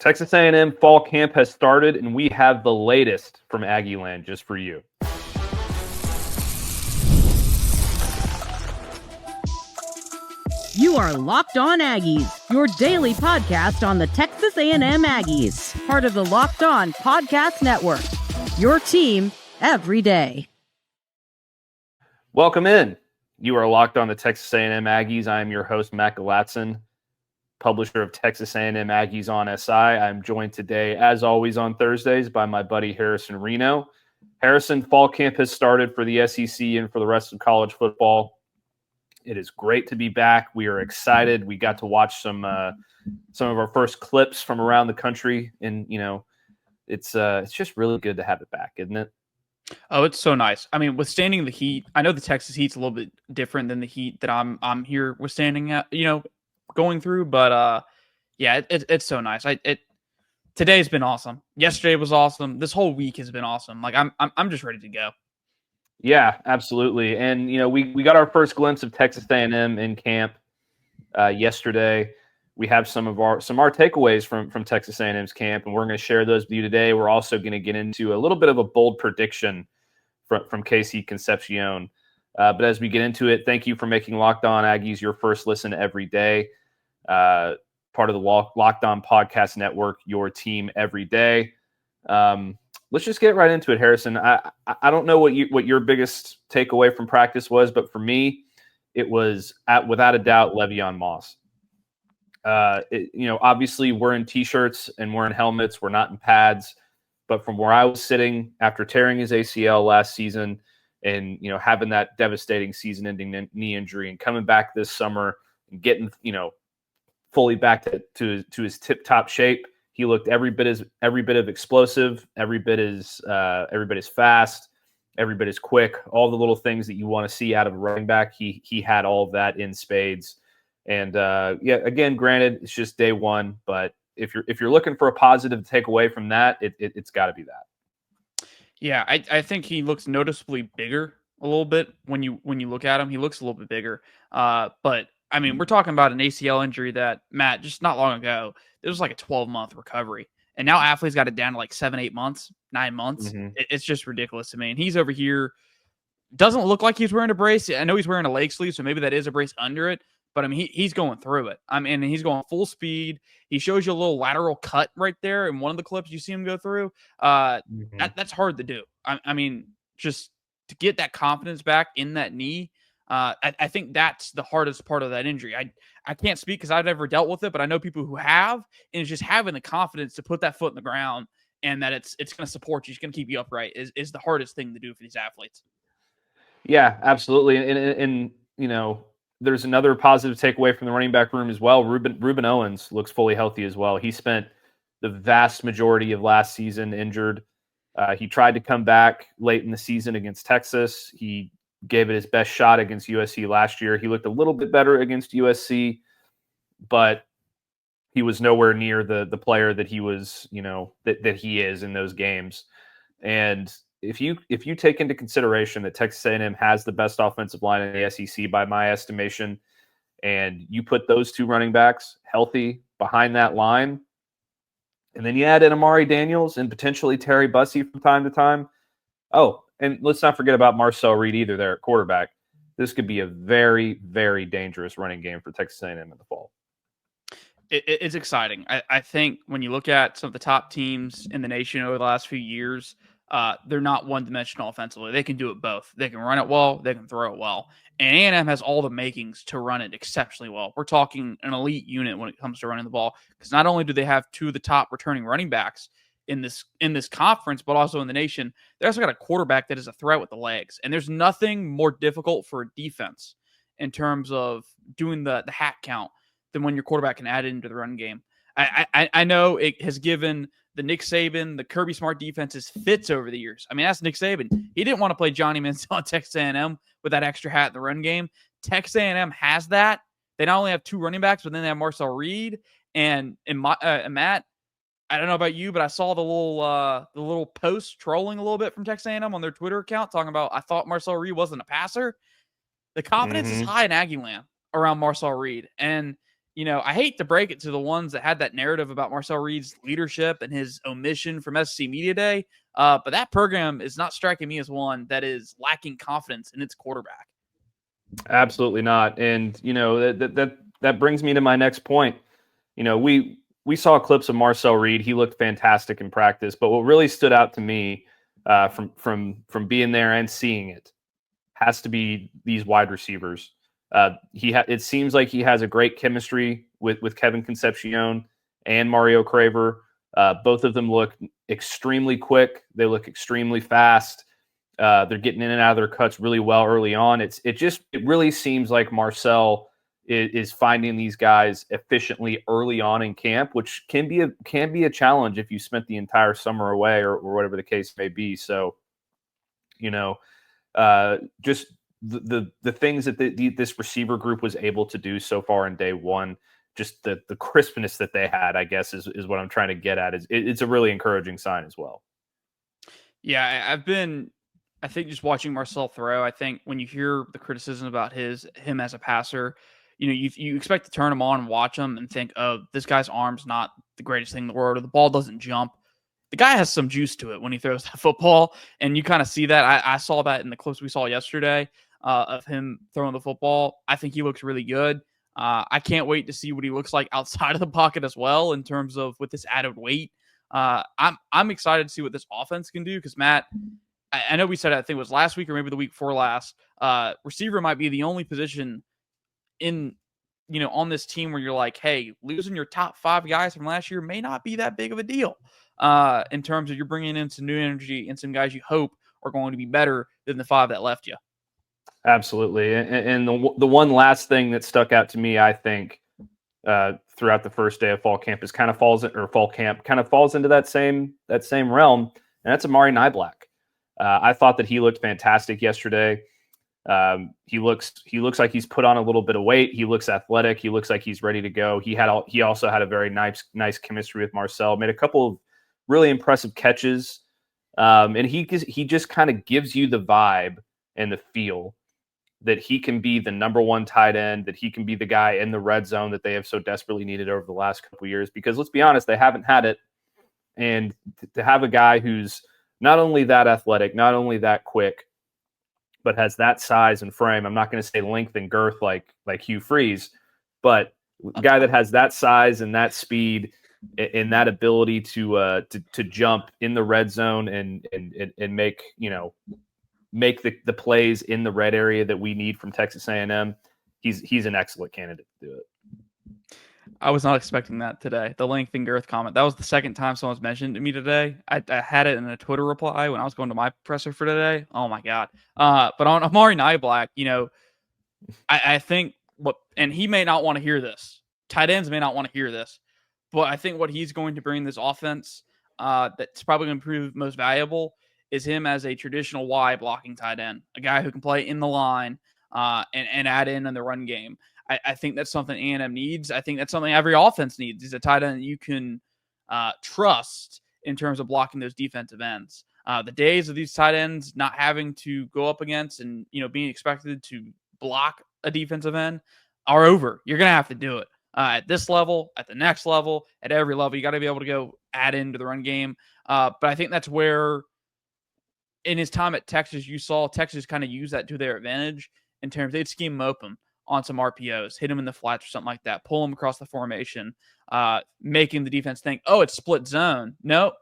Texas A&M fall camp has started, and we have the latest from Aggie Land just for you. You are Locked On Aggies, your daily podcast on the Texas A&M Aggies, part of the Locked On Podcast Network, your team every day. Welcome in. You are Locked On the Texas A&M Aggies. I am your host, Matt Galatzan, publisher of Texas A&M Aggies on SI. I'm joined today, as always on Thursdays, by my buddy Harrison Reno. Harrison, fall camp has started for the SEC and for the rest of college football. It is great to be back. We are excited. We got to watch some of our first clips from around the country, and it's just really good to have it back, isn't it? Oh, it's so nice. I mean, withstanding the heat, I know the Texas heat's a little bit different than the heat that I'm here withstanding at, going through, but yeah, it's so nice. Today's been awesome. Yesterday was awesome. This whole week has been awesome. Like I'm just ready to go. Yeah, absolutely. And we got our first glimpse of Texas A&M in camp yesterday. We have some of our takeaways from Texas A&M's camp, and we're going to share those with you today. We're also going to get into a little bit of a bold prediction from KC Concepcion. But as we get into it, thank you for making Locked On Aggies your first listen every day. Part of the Locked On Podcast Network, your team every day. Let's just get right into it, Harrison. I don't know what your biggest takeaway from practice was, but for me, it was without a doubt Le'Veon Moss. Obviously we're in t-shirts and we're in helmets. We're not in pads. But from where I was sitting after tearing his ACL last season and, having that devastating season-ending knee injury and coming back this summer and getting, fully back to his tip-top shape, he looked every bit of explosive, every bit as fast, every bit as quick. All the little things that you want to see out of a running back, he had all of that in spades. And again, granted, it's just day one, but if you're looking for a positive to take away from that, it's got to be that. Yeah, I think he looks noticeably bigger a little bit when you look at him. He looks a little bit bigger. But I mean, we're talking about an ACL injury that, Matt, just not long ago, it was like a 12-month recovery. And now athletes got it down to like 7-8 months, 9 months. Mm-hmm. It's just ridiculous to me. And he's over here, doesn't look like he's wearing a brace. I know he's wearing a leg sleeve, so maybe that is a brace under it. But I mean, he's going through it. I mean, he's going full speed. He shows you a little lateral cut right there in one of the clips you see him go through. That's hard to do. I mean, just to get that confidence back in that knee, I think that's the hardest part of that injury. I can't speak because I've never dealt with it, but I know people who have, and it's just having the confidence to put that foot in the ground and that it's going to support you, it's going to keep you upright is the hardest thing to do for these athletes. Yeah, absolutely. And there's another positive takeaway from the running back room as well. Ruben Owens looks fully healthy as well. He spent the vast majority of last season injured. He tried to come back late in the season against Texas. He gave it his best shot against USC last year. He looked a little bit better against USC, but he was nowhere near the player that he was, that he is in those games. And if you take into consideration that Texas A&M has the best offensive line in the SEC by my estimation, and you put those two running backs healthy behind that line, and then you add in Amari Daniels and potentially Terry Bussey from time to time. Oh, and let's not forget about Marcel Reed either there at quarterback. This could be a very, very dangerous running game for Texas A&M in the fall. It's exciting. I think when you look at some of the top teams in the nation over the last few years, they're not one-dimensional offensively. They can do it both. They can run it well. They can throw it well. And A&M has all the makings to run it exceptionally well. We're talking an elite unit when it comes to running the ball, because not only do they have two of the top returning running backs in this conference, but also in the nation, they also got a quarterback that is a threat with the legs. And there's nothing more difficult for a defense in terms of doing the hat count than when your quarterback can add it into the run game. I know it has given the Nick Saban, the Kirby Smart defenses fits over the years. I mean, that's Nick Saban. He didn't want to play Johnny Manziel on Texas A&M with that extra hat in the run game. Texas A&M has that. They not only have two running backs, but then they have Marcel Reed and Matt. I don't know about you, but I saw the little post trolling a little bit from Texas A&M on their Twitter account talking about, I thought Marcel Reed wasn't a passer. The confidence is high in Aggie land around Marcel Reed. And I hate to break it to the ones that had that narrative about Marcel Reed's leadership and his omission from SEC Media Day, but that program is not striking me as one that is lacking confidence in its quarterback. Absolutely not. And, that brings me to my next point. We saw clips of Marcel Reed. He looked fantastic in practice, but what really stood out to me from being there and seeing it has to be these wide receivers. It seems like he has a great chemistry with Kevin Concepcion and Mario Craver. Both of them look extremely quick. They look extremely fast. They're getting in and out of their cuts really well early on. It really seems like Marcel is finding these guys efficiently early on in camp, which can be a challenge if you spent the entire summer away or whatever the case may be. So, just the things that this receiver group was able to do so far in day one, just the crispness that they had, I guess, is what I'm trying to get at. It's a really encouraging sign as well. Yeah, I think just watching Marcel throw, I think when you hear the criticism about him as a passer, you expect to turn him on and watch him and think, oh, this guy's arm's not the greatest thing in the world, or the ball doesn't jump. The guy has some juice to it when he throws that football, and you kind of see that. I saw that in the clips we saw yesterday of him throwing the football. I think he looks really good. I can't wait to see what he looks like outside of the pocket as well in terms of with this added weight. I'm excited to see what this offense can do because, Matt, I know we said, I think it was last week or maybe the week before last, receiver might be the only position on this team where you're like, hey, losing your top 5 guys from last year may not be that big of a deal in terms of you're bringing in some new energy and some guys you hope are going to be better than the 5 that left you. Absolutely. And the one last thing that stuck out to me, I think, throughout the first day of fall camp falls into that same realm, and that's Amari Niblack. I thought that he looked fantastic yesterday. He looks like he's put on a little bit of weight. He looks athletic. He looks like he's ready to go. He also had a very nice chemistry with Marcel. Made a couple of really impressive catches, and he just kind of gives you the vibe and the feel that he can be the number 1 tight end, that he can be the guy in the red zone that they have so desperately needed over the last couple of years. Because let's be honest, they haven't had it, and to have a guy who's not only that athletic, not only that quick, but has that size and frame. I'm not going to say length and girth like Hugh Freeze, but a guy that has that size and that speed and that ability to jump in the red zone and make the plays in the red area that we need from Texas A&M. He's an excellent candidate to do it. I was not expecting that today. The length and girth comment. That was the second time someone's mentioned to me today. I had it in a Twitter reply when I was going to my presser for today. Oh my God. But on Amari Niblack, I think and he may not want to hear this. Tight ends may not want to hear this, but I think what he's going to bring this offense that's probably going to prove most valuable is him as a traditional Y blocking tight end, a guy who can play in the line and add in the run game. I think that's something A&M needs. I think that's something every offense needs is a tight end that you can trust in terms of blocking those defensive ends. The days of these tight ends not having to go up against and being expected to block a defensive end are over. You're going to have to do it at this level, at the next level, at every level. You got to be able to go add into the run game. But I think that's where in his time at Texas, you saw Texas kind of use that to their advantage in terms they'd scheme him open on some RPOs, hit him in the flats or something like that, pull him across the formation, making the defense think, oh, it's split zone. No,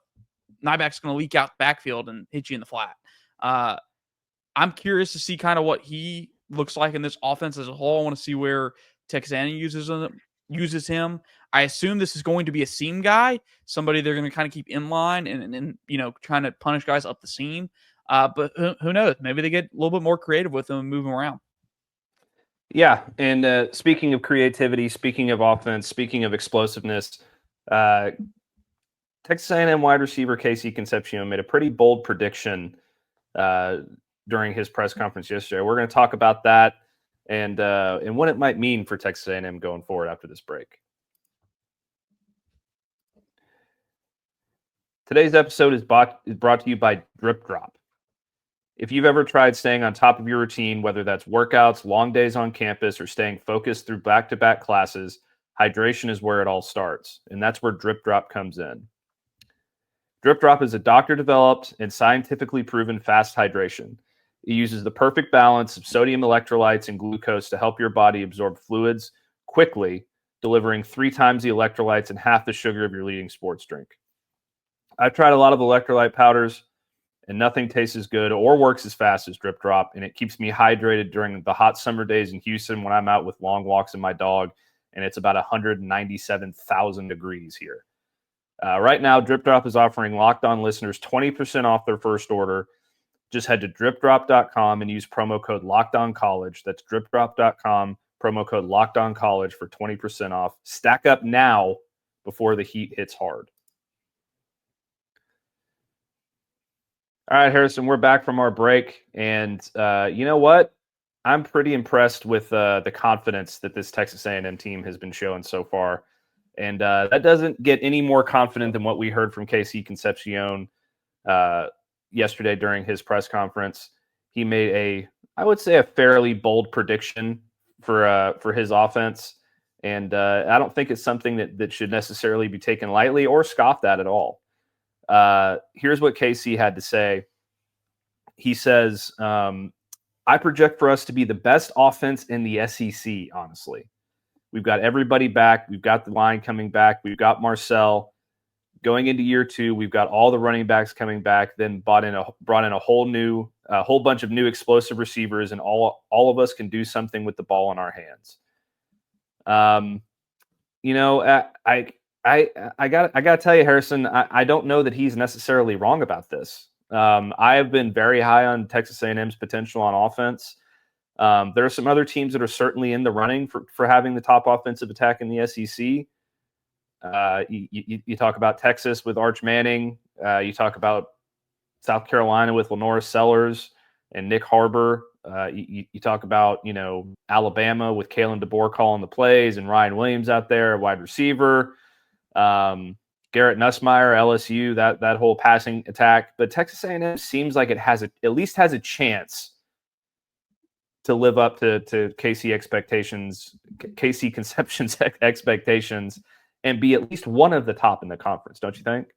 Niblack's going to leak out the backfield and hit you in the flat. I'm curious to see kind of what he looks like in this offense as a whole. I want to see where Texas A&M uses him. I assume this is going to be a seam guy, somebody they're going to kind of keep in line and trying to punish guys up the seam. But who knows? Maybe they get a little bit more creative with him and move him around. Yeah, and speaking of creativity, speaking of offense, speaking of explosiveness, Texas A&M wide receiver KC Concepcion made a pretty bold prediction during his press conference yesterday. We're going to talk about that and what it might mean for Texas A&M going forward after this break. Today's episode is brought to you by DripDrop. If you've ever tried staying on top of your routine, whether that's workouts, long days on campus, or staying focused through back-to-back classes, hydration is where it all starts, and that's where DripDrop comes in. DripDrop is a doctor-developed and scientifically proven fast hydration. It uses the perfect balance of sodium electrolytes and glucose to help your body absorb fluids quickly, delivering 3 times the electrolytes and half the sugar of your leading sports drink. I've tried a lot of electrolyte powders, and nothing tastes as good or works as fast as DripDrop, and it keeps me hydrated during the hot summer days in Houston when I'm out with long walks and my dog, and it's about 197,000 degrees here. Right now, DripDrop is offering Locked On listeners 20% off their first order. Just head to DripDrop.com and use promo code LOCKEDONCollege. That's DripDrop.com, promo code LOCKEDONCollege for 20% off. Stack up now before the heat hits hard. All right, Harrison, we're back from our break, and you know what? I'm pretty impressed with the confidence that this Texas A&M team has been showing so far, and that doesn't get any more confident than what we heard from KC Concepcion yesterday during his press conference. He made I would say, a fairly bold prediction for his offense, and I don't think it's something that should necessarily be taken lightly or scoffed at all. Here's what KC had to say. He says, I project for us to be the best offense in the SEC, honestly. We've got everybody back. We've got the line coming back. We've got Marcel. Going into year 2, we've got all the running backs coming back, then brought in a whole bunch of new explosive receivers, and all of us can do something with the ball in our hands. I got to tell you, Harrison, I don't know that he's necessarily wrong about this. I have been very high on Texas A&M's potential on offense. There are some other teams that are certainly in the running for having the top offensive attack in the SEC. You talk about Texas with Arch Manning. You talk about South Carolina with Lenora Sellers and Nick Harbor. You talk about, Alabama with Kalen DeBoer calling the plays and Ryan Williams out there, wide receiver. Garrett Nussmeier, LSU, that whole passing attack. But Texas A&M seems like it at least has a chance to live up to KC Concepcion's expectations and be at least one of the top in the conference, don't you think?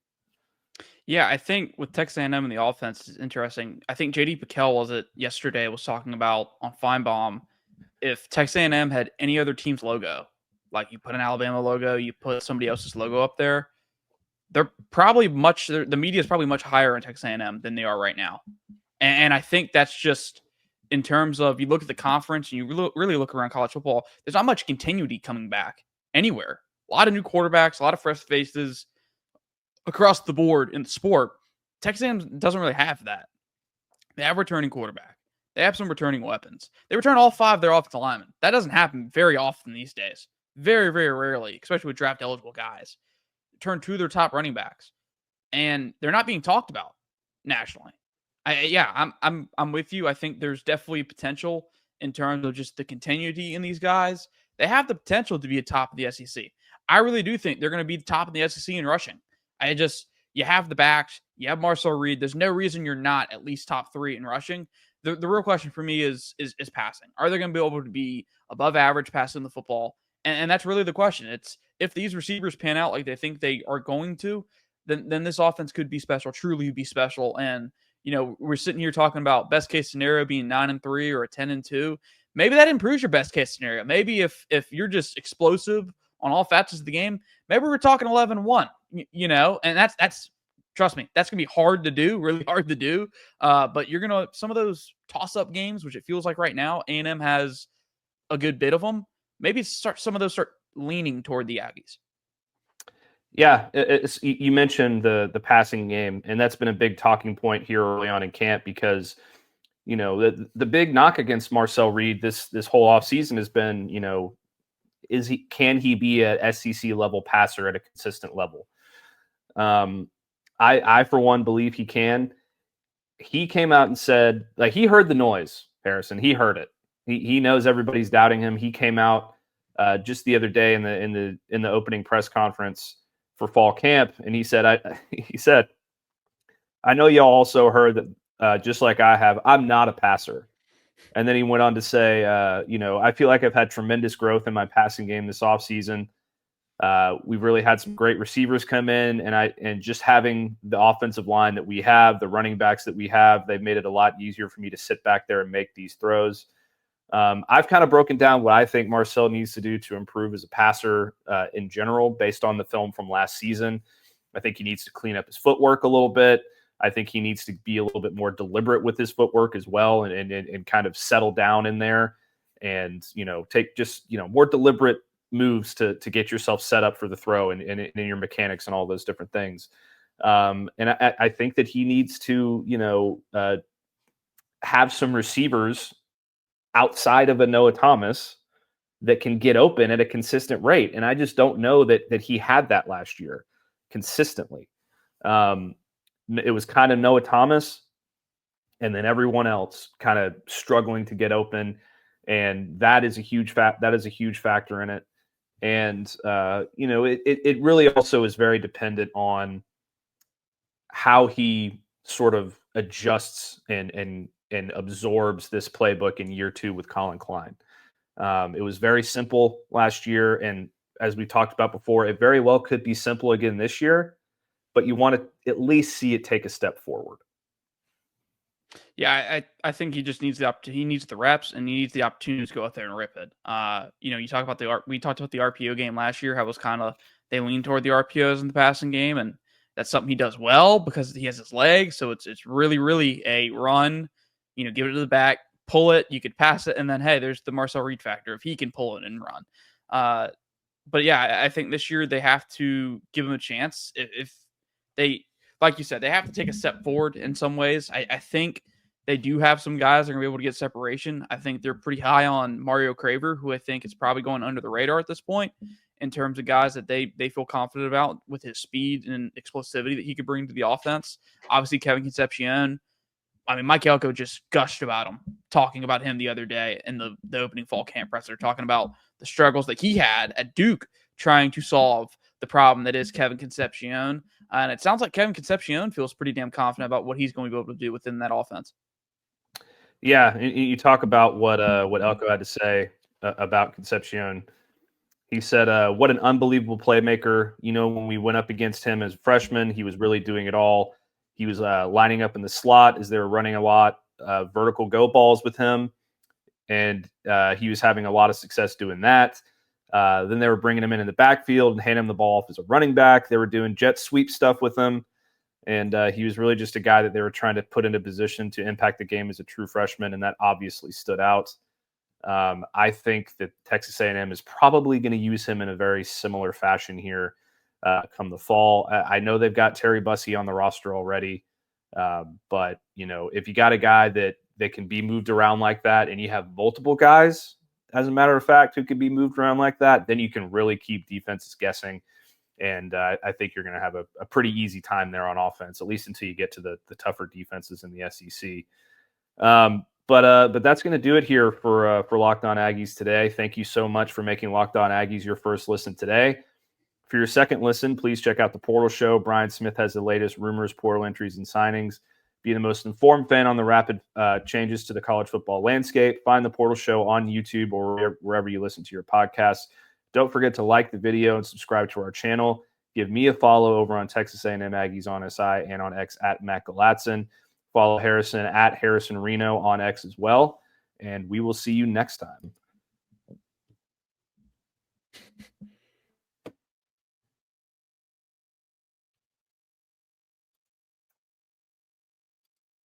Yeah, I think with Texas A&M and the offense is interesting. I think J.D. Piquel was talking about on Feinbaum, if Texas A&M had any other team's logo, like you put an Alabama logo, you put somebody else's logo up there, the media is probably much higher in Texas A&M than they are right now. And I think that's just in terms of, you look at the conference and you really look around college football, there's not much continuity coming back anywhere. A lot of new quarterbacks, a lot of fresh faces across the board in the sport. Texas A&M doesn't really have that. They have a returning quarterback. They have some returning weapons. They return all 5 of their offensive linemen. That doesn't happen very often these days. Very, very rarely, especially with draft-eligible guys. Turn 2 of their top running backs. And they're not being talked about nationally. I'm with you. I think there's definitely potential in terms of just the continuity in these guys. They have the potential to be a top of the SEC. I really do think they're going to be the top of the SEC in rushing. You have the backs, you have Marcel Reed. There's no reason you're not at least top 3 in rushing. The real question for me is passing. Are they going to be able to be above average passing the football? And that's really the question. It's if these receivers pan out like they think they are going to, then this offense could be special, truly be special. And, we're sitting here talking about best case scenario being 9-3 or a 10-2. Maybe that improves your best case scenario. Maybe if you're just explosive on all facets of the game, maybe we're talking 11-1, and that's trust me, that's going to be hard to do, really hard to do. But you're going to, some of those toss-up games, which it feels like right now, A&M has a good bit of them. Maybe some of those start leaning toward the Aggies. Yeah, you mentioned the passing game, and that's been a big talking point here early on in camp because, the big knock against Marcel Reed this whole offseason has been, can he be a SEC level passer at a consistent level? I for one believe he can. He came out and said, like, he heard the noise, Harrison. He heard it. He knows everybody's doubting him. He came out just the other day in the opening press conference for fall camp, and he said, I know y'all also heard that just like I have, I'm not a passer. And then he went on to say, I feel like I've had tremendous growth in my passing game this offseason. We've really had some great receivers come in, and just having the offensive line that we have, the running backs that we have, they've made it a lot easier for me to sit back there and make these throws. I've kind of broken down what I think Marcel needs to do to improve as a passer in general, based on the film from last season. I think he needs to clean up his footwork a little bit. I think he needs to be a little bit more deliberate with his footwork as well, and kind of settle down in there, and take just more deliberate moves to get yourself set up for the throw, and in your mechanics and all those different things. And I think that he needs to have some receivers outside of a Noah Thomas that can get open at a consistent rate. And I just don't know that he had that last year consistently. It was kind of Noah Thomas and then everyone else kind of struggling to get open. And that is a huge factor in it. And, it really also is very dependent on how he sort of adjusts and absorbs this playbook in year 2 with Colin Klein. It was very simple last year. And as we talked about before, it very well could be simple again this year, but you want to at least see it take a step forward. Yeah, I think he just needs he needs the reps, and he needs the opportunity to go out there and rip it. You talk about we talked about the RPO game last year, how it was kind of, they lean toward the RPOs in the passing game, and that's something he does well because he has his legs. So it's really, really a run, give it to the back, pull it, you could pass it, and then, hey, there's the Marcel Reed factor if he can pull it and run. But yeah, I think this year they have to give him a chance. If they, like you said, they have to take a step forward in some ways. I think they do have some guys that are going to be able to get separation. I think they're pretty high on Mario Craver, who I think is probably going under the radar at this point in terms of guys that they feel confident about with his speed and explosivity that he could bring to the offense. Obviously, Kevin Concepcion. I mean, Mike Elko just gushed about him, talking about him the other day in the opening fall camp presser, talking about the struggles that he had at Duke trying to solve the problem that is Kevin Concepcion. And it sounds like Kevin Concepcion feels pretty damn confident about what he's going to be able to do within that offense. Yeah, you talk about what Elko had to say about Concepcion. He said, what an unbelievable playmaker. When we went up against him as a freshman, he was really doing it all. He was lining up in the slot as they were running a lot vertical go balls with him, and he was having a lot of success doing that. Then they were bringing him in the backfield and handing him the ball off as a running back. They were doing jet sweep stuff with him. And he was really just a guy that they were trying to put into position to impact the game as a true freshman, and that obviously stood out. I think that Texas A&M is probably going to use him in a very similar fashion here come the fall. I know they've got Terry Bussey on the roster already, but if you got a guy that can be moved around like that, and you have multiple guys, as a matter of fact, who can be moved around like that, then you can really keep defenses guessing. And I think you're going to have a pretty easy time there on offense, at least until you get to the tougher defenses in the SEC. But that's going to do it here for Locked On Aggies today. Thank you so much for making Locked On Aggies your first listen today. For your second listen, please check out the Portal Show. Brian Smith has the latest rumors, portal entries, and signings. Be the most informed fan on the rapid changes to the college football landscape. Find the Portal Show on YouTube or wherever you listen to your podcasts. Don't forget to like the video and subscribe to our channel. Give me a follow over on Texas A&M Aggies on SI and on X at Matt Galatzan. Follow Harrison at Harrison Reno on X as well. And we will see you next time.